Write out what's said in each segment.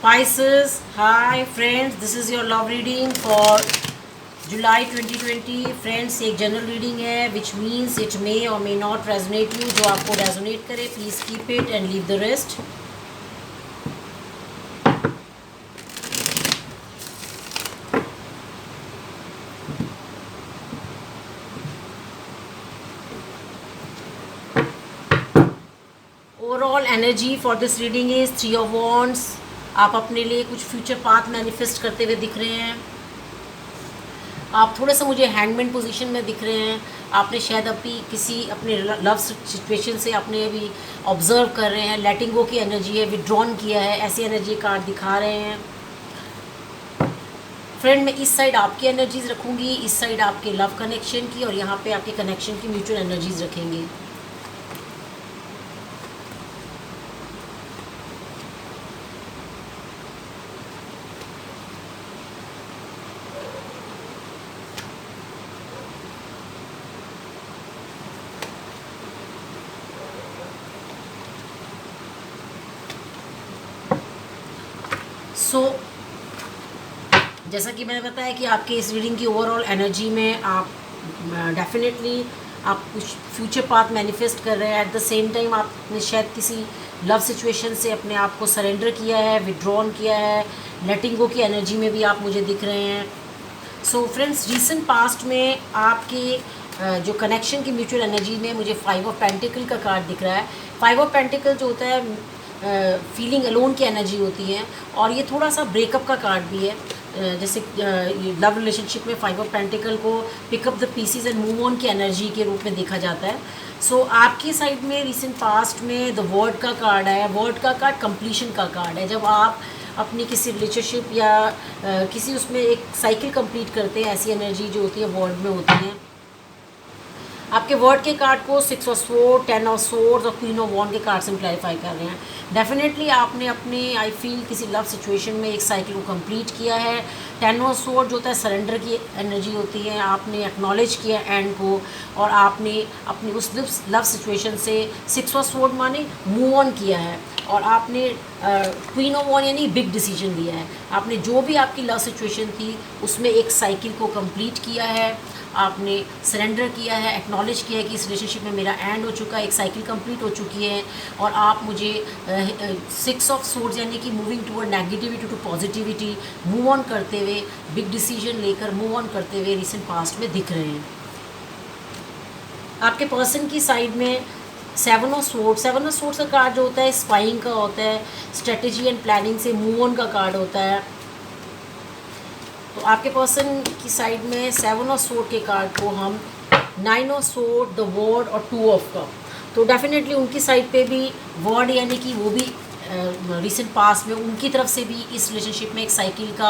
Pisces, hi friends, this is your love reading for July 2020. Friends, एक general reading है which means it may or may not resonate you. जो आपको resonate करे please keep it and leave the rest. Overall energy for this reading is 3 of Wands. आप अपने लिए कुछ future path manifest करते हुए दिख रहे हैं. आप थोड़ा सा मुझे हैंगमैन पोजीशन में दिख रहे हैं. आपने शायद अभी किसी अपने लव सिचुएशन से अपने अभी ऑब्जर्व कर रहे हैं. लेटिंग गो की एनर्जी है, विड्रॉन किया है, ऐसी एनर्जी कार्ड दिखा रहे हैं. फ्रेंड, मैं इस साइड आपकी एनर्जीज रखूँगी, इस साइड आपके लव कनेक्शन की, और यहाँ पे आपके कनेक्शन की म्यूचुअल एनर्जीज रखेंगे. जैसा कि मैंने बताया कि आपके इस रीडिंग की ओवरऑल एनर्जी में आप डेफिनेटली आप कुछ फ्यूचर पाथ मैनिफेस्ट कर रहे हैं. एट द सेम टाइम आपने शायद किसी लव सिचुएशन से अपने आप को सरेंडर किया है, विड्रॉन किया है. लेटिंग गो की एनर्जी में भी आप मुझे दिख रहे हैं. सो फ्रेंड्स, रीसेंट पास्ट में आपके जो कनेक्शन की म्यूचुअल एनर्जी में मुझे 5 ऑफ पेंटिकल का कार्ड दिख रहा है. 5 ऑफ पेंटिकल जो होता है फीलिंग अलोन की एनर्जी होती है, और ये थोड़ा सा ब्रेकअप का कार्ड भी है. जैसे लव रिलेशनशिप में 5 ऑफ पेंटिकल को pick up the pieces and move on की एनर्जी के रूप में देखा जाता है. सो आपकी साइड में रिसेंट पास्ट में द वर्ड का कार्ड आया. वर्ड का कार्ड कंप्लीशन का कार्ड है. जब आप अपनी किसी रिलेशनशिप या किसी उसमें एक साइकिल कंप्लीट करते हैं, ऐसी एनर्जी जो होती है वर्ड में होती है. आपके वर्ड के कार्ड को 6 ऑफ स्वॉर्ड, 10 ऑफ स्वॉर्ड्स और क्वीन ऑफ वॉन्ड के कार्ड से क्लैरिफाई कर रहे हैं. डेफिनेटली आपने अपने आई फील किसी लव सिचुएशन में एक साइकिल को कंप्लीट किया है. 10 ऑफ स्वॉर्ड जो होता है सरेंडर की एनर्जी होती है. आपने एक्नॉलेज किया एंड को, और आपने अपनी उस लव सिचुएशन से 6 ऑफ स्वॉर्ड माने मूव ऑन किया है. और आपने क्वीन ऑफ वॉन्ड यानी बिग डिसीजन लिया है. आपने जो भी आपकी लव सिचुएशन थी उसमें एक साइकिल को कंप्लीट किया है. आपने सरेंडर किया है, एक्नॉलेज किया है कि इस रिलेशनशिप में मेरा एंड हो चुका है, एक साइकिल कंप्लीट हो चुकी है. और आप मुझे 6 ऑफ स्वॉर्ड्स यानी कि moving toward negativity to positivity, move on करते हुए, बिग डिसीजन लेकर मूव ऑन करते हुए रिसेंट पास्ट में दिख रहे हैं. आपके पर्सन की साइड में 7 ऑफ स्वॉर्ड्स. 7 ऑफ स्वॉर्ड्स का कार्ड जो होता है स्पाइंग का होता है, स्ट्रेटेजी एंड प्लानिंग से मूव ऑन का कार्ड होता है. तो आपके पर्सन की साइड में 7 ऑफ स्वॉर्ड के कार्ड को हम 9 ऑफ स्वॉर्ड, द वर्ड और 2 ऑफ कप. तो डेफिनेटली उनकी साइड पे भी वर्ड यानी कि वो भी रिसेंट पास्ट में उनकी तरफ से भी इस रिलेशनशिप में एक साइकिल का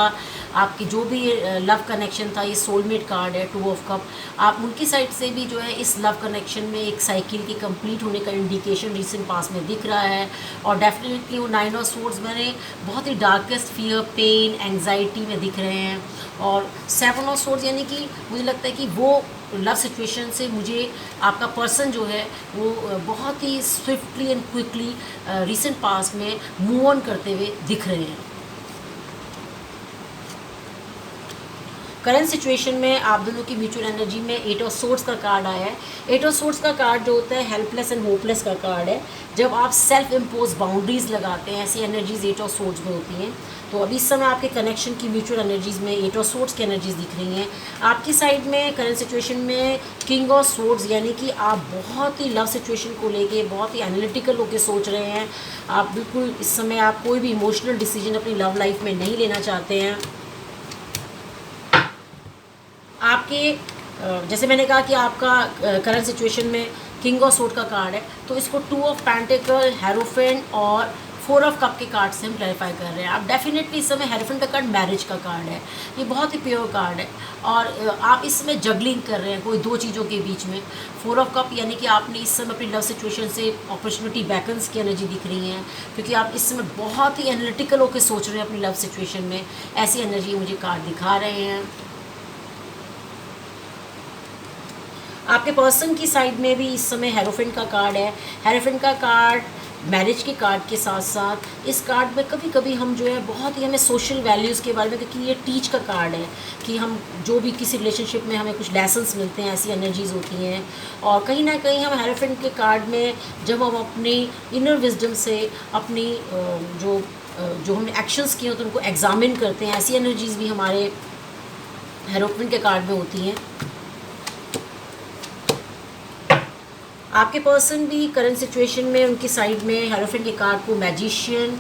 आपकी जो भी लव कनेक्शन था, ये सोलमेट कार्ड है 2 ऑफ कप. आप उनकी साइड से भी जो है इस लव कनेक्शन में एक साइकिल के कंप्लीट होने का इंडिकेशन रिसेंट पास्ट में दिख रहा है. और डेफिनेटली वो 9 ऑफ स्वॉर्ड्स मैंने बहुत ही डार्केस्ट फियर, पेन, एंग्जाइटी में दिख रहे हैं. और 7 ऑफ स्वॉर्ड्स यानी कि मुझे लगता है कि वो लव सिचुएशन से मुझे आपका पर्सन जो है वो बहुत ही swiftly and quickly recent past में मूव ऑन करते हुए दिख रहे हैं. करंट सिचुएशन में आप दोनों की म्यूचुअल एनर्जी में 8 ऑफ सोर्ड्स का कार्ड आया है. 8 ऑफ सोर्ड्स का कार्ड जो होता है हेल्पलेस एंड होपलेस का कार्ड है. जब आप सेल्फ इम्पोज बाउंड्रीज लगाते हैं, ऐसी एनर्जीज 8 ऑफ सोर्ड्स में होती हैं. तो अभी इस समय आपके कनेक्शन की म्यूचुअल एनर्जीज में 8 ऑफ सोर्ड्स की एनर्जीज दिख रही हैं. आपकी साइड में करंट सिचुएशन में किंग ऑफ सोर्ड्स यानी कि आप बहुत ही लव सिचुएशन को लेके बहुत ही एनालिटिकल होकर सोच रहे हैं. आप बिल्कुल इस समय आप कोई भी इमोशनल डिसीजन अपनी लव लाइफ में नहीं लेना चाहते हैं. आपके जैसे मैंने कहा कि आपका करंट सिचुएशन में किंग ऑफ सोर्ड का कार्ड है, तो इसको 2 ऑफ पेंटिकल, हेरोफेंट और 4 ऑफ कप के कार्ड से हम क्लैरिफाई कर रहे हैं. आप डेफिनेटली इस समय हेरोफेंट का कार्ड मैरिज का कार्ड है. ये बहुत ही प्योर कार्ड है. और आप इस समय जगलिंग कर रहे हैं कोई दो चीज़ों के बीच में. 4 ऑफ कप यानी कि आपने इस समय अपनी लव सिचुएशन से अपॉर्चुनिटी बैकन्स की एनर्जी दिख रही है, क्योंकि आप इस समय बहुत ही एनालिटिकल होकर सोच रहे हैं अपनी लव सिचुएशन में. ऐसी एनर्जी मुझे कार्ड दिखा रहे हैं. आपके पर्सन की साइड में भी इस समय हेरोफेंट का कार्ड है. हेरोफेंट का कार्ड मैरिज के कार्ड के साथ साथ इस कार्ड में कभी कभी हम जो है बहुत ही हमें सोशल वैल्यूज़ के बारे में, क्योंकि ये टीच का कार्ड है कि हम जो भी किसी रिलेशनशिप में हमें कुछ लेसन्स मिलते हैं, ऐसी एनर्जीज़ होती हैं। और कहीं ना कहीं हम हेरोफेंट के कार्ड में जब हम अपनी इनर विजडम से अपनी जो हमने एक्शंस किए होते हैं उनको एग्जामिन करते हैं, ऐसी एनर्जीज़ भी हमारे हेरोफेंट के कार्ड में होती हैं। आपके पर्सन भी करंट सिचुएशन में उनकी साइड में हेरोफेंट के कार्ड को मैजिशियन,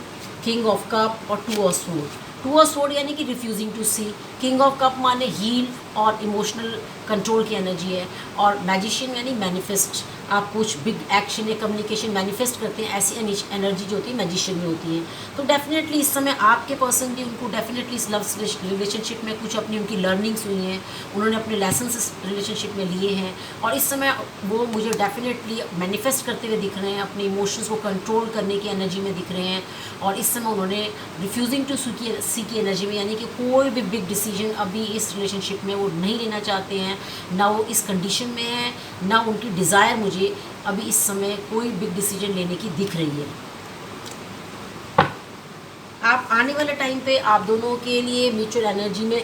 किंग ऑफ कप और two of sword. Two of sword यानी कि refusing to see, king of cup माने हील और इमोशनल कंट्रोल की एनर्जी है, और मैजिशियन यानी मैनिफेस्ट, आप कुछ बिग एक्शन या कम्युनिकेशन मैनिफेस्ट करते हैं, ऐसी एनर्जी जो होती है मैजिशियन में होती है। तो डेफिनेटली इस समय आपके पर्सन भी, उनको डेफिनेटली इस लव रिलेशनशिप में कुछ अपनी उनकी लर्निंग्स हुई हैं, उन्होंने अपने लेसन्स इस रिलेशनशिप में लिए हैं, और इस समय वो मुझे डेफिनेटली मैनिफेस्ट करते हुए दिख रहे हैं, अपने इमोशंस को कंट्रोल करने की एनर्जी में दिख रहे हैं। और इस समय उन्होंने रिफ्यूजिंग टू सी की एनर्जी में, यानी कि कोई भी बिग डिसीजन अभी इस रिलेशनशिप में वो नहीं लेना चाहते हैं, ना वो इस कंडीशन में है, ना उनकी डिज़ायर मुझे अभी इस समय कोई बिग डिसीजन लेने की दिख रही है। आप आने वाले टाइम पे आप दोनों के लिए म्यूचुअल एनर्जी में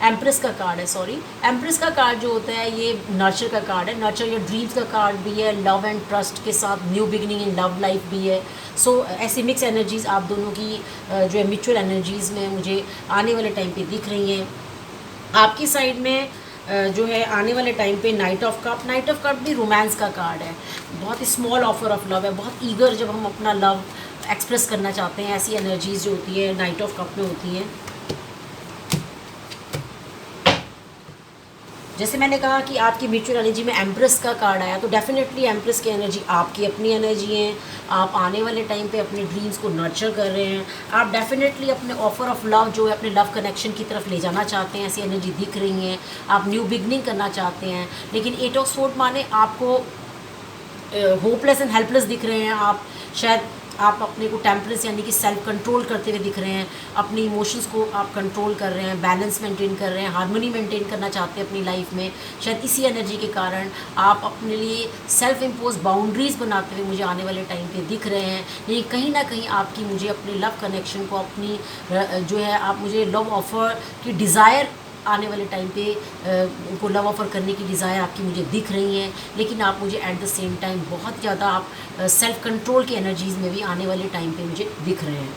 एम्प्रेस का कार्ड है, सॉरी, एम्प्रेस का कार्ड जो होता है ये नर्चर का कार्ड है, नर्चर या ड्रीम्स का कार्ड भी है, लव एंड ट्रस्ट के साथ new beginning in love life भी है। सो ऐसी मिक्स एनर्जीज़ आप दोनों की जो है म्यूचुअल एनर्जीज़ में मुझे आने वाले टाइम पे दिख रही हैं। आपकी साइड में जो है आने वाले टाइम पे नाइट ऑफ कप भी रोमांस का कार्ड है, बहुत ही स्मॉल ऑफर ऑफ लव है, बहुत ईगर जब हम अपना लव एक्सप्रेस करना चाहते हैं, ऐसी एनर्जीज़ जो होती है नाइट ऑफ कप में होती हैं। जैसे मैंने कहा कि आपकी म्यूचुअल एनर्जी में एम्प्रेस का कार्ड आया, तो डेफिनेटली एम्प्रेस की एनर्जी आपकी अपनी एनर्जी है, आप आने वाले टाइम पे अपने ड्रीम्स को नर्चर कर रहे हैं, आप डेफिनेटली अपने ऑफर ऑफ लव जो है अपने लव कनेक्शन की तरफ ले जाना चाहते हैं, ऐसी एनर्जी दिख रही हैं, आप न्यू बिगनिंग करना चाहते हैं। लेकिन एट ऑफ स्वॉर्ड माने आपको होपलेस एंड हेल्पलेस दिख रहे हैं, आप शायद आप अपने को टेम्परेस यानी कि सेल्फ कंट्रोल करते हुए दिख रहे हैं, अपनी इमोशंस को आप कंट्रोल कर रहे हैं, बैलेंस मेंटेन कर रहे हैं, हार्मनी मेंटेन करना चाहते हैं अपनी लाइफ में। शायद इसी एनर्जी के कारण आप अपने लिए सेल्फ इम्पोज बाउंड्रीज़ बनाते हुए मुझे आने वाले टाइम पे दिख रहे हैं। लेकिन कहीं ना कहीं आपकी मुझे अपने लव कनेक्शन को, अपनी जो है आप मुझे लव ऑफ़र की डिज़ायर आने वाले टाइम पे उनको लव ऑफ़र करने की डिज़ायर आपकी मुझे दिख रही हैं। लेकिन आप मुझे एट द सेम टाइम बहुत ज़्यादा आप सेल्फ कंट्रोल की एनर्जीज़ में भी आने वाले टाइम पे मुझे दिख रहे हैं।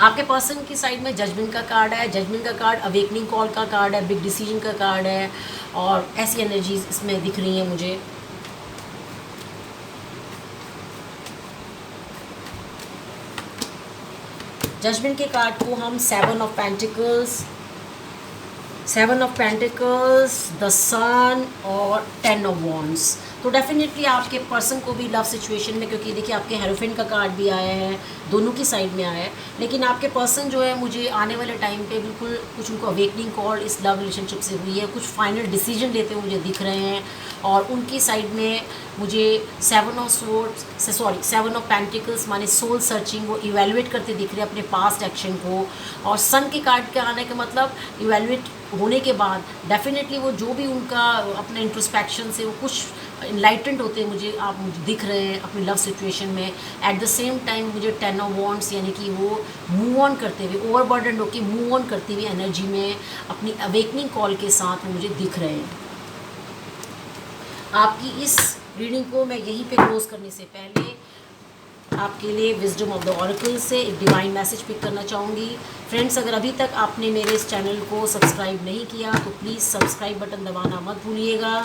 आपके पर्सन की साइड में जजमेंट का कार्ड है, जजमेंट का कार्ड अवेकनिंग कॉल का कार्ड है, बिग डिसीजन का कार्ड है, और ऐसी एनर्जीज़ इसमें दिख रही हैं मुझे। जजमेंट के कार्ड को हम 7 ऑफ पेंटिकल्स, द सन और 10 ऑफ वॉन्ड्स। तो डेफिनेटली आपके पर्सन को भी लव सिचुएशन में, क्योंकि देखिए आपके हेरोफेंट का कार्ड भी आया है, दोनों की साइड में आया है, लेकिन आपके पर्सन जो है मुझे आने वाले टाइम पे बिल्कुल कुछ उनको अवेकनिंग कॉल इस लव रिलेशनशिप से हुई है, कुछ फाइनल डिसीजन लेते हुए मुझे दिख रहे हैं। और उनकी साइड में मुझे 7 ऑफ पेंटिकल्स माने सोल सर्चिंग, वो इवेलुएट करते दिख रहे हैं अपने पास्ट एक्शन को। और सन के कार्ड के आने का मतलब इवेलुएट होने के बाद डेफिनेटली वो जो भी उनका अपने इंट्रोस्पेक्शन से वो कुछ इनलाइटेंड होते हैं मुझे दिख रहे हैं अपनी लव सिचुएशन में। एट द सेम टाइम मुझे 10 ऑफ वॉन्ड्स यानी कि वो मूव ऑन करते हुए, ओवरबर्डन होकर मूव ऑन करती हुई एनर्जी में अपनी अवेकनिंग कॉल के साथ मुझे दिख रहे हैं। आपकी इस रीडिंग को मैं यहीं पे क्लोज करने से पहले आपके लिए विजडम ऑफ द ऑरेकल से एक डिवाइन मैसेज पिक करना चाहूँगी। फ्रेंड्स, अगर अभी तक आपने मेरे इस चैनल को सब्सक्राइब नहीं किया तो प्लीज़ सब्सक्राइब बटन दबाना मत भूलिएगा।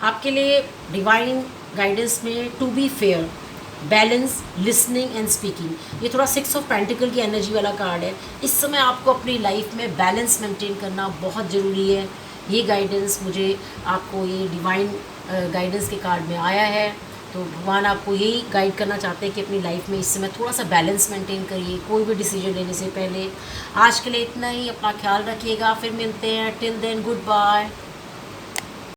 आपके लिए डिवाइन गाइडेंस में to be fair, balance, listening and speaking, ये थोड़ा 6 ऑफ पेंटिकल की एनर्जी वाला कार्ड है। इस समय आपको अपनी लाइफ में बैलेंस मेंटेन करना बहुत ज़रूरी है। ये गाइडेंस मुझे आपको ये डिवाइन गाइडेंस के कार्ड में आया है। तो भगवान आपको यही गाइड करना चाहते हैं कि अपनी लाइफ में इस समय थोड़ा सा बैलेंस मेंटेन करिए कोई भी डिसीजन लेने से पहले। आज के लिए इतना ही, अपना ख्याल रखिएगा, फिर मिलते हैं। Till then, good bye.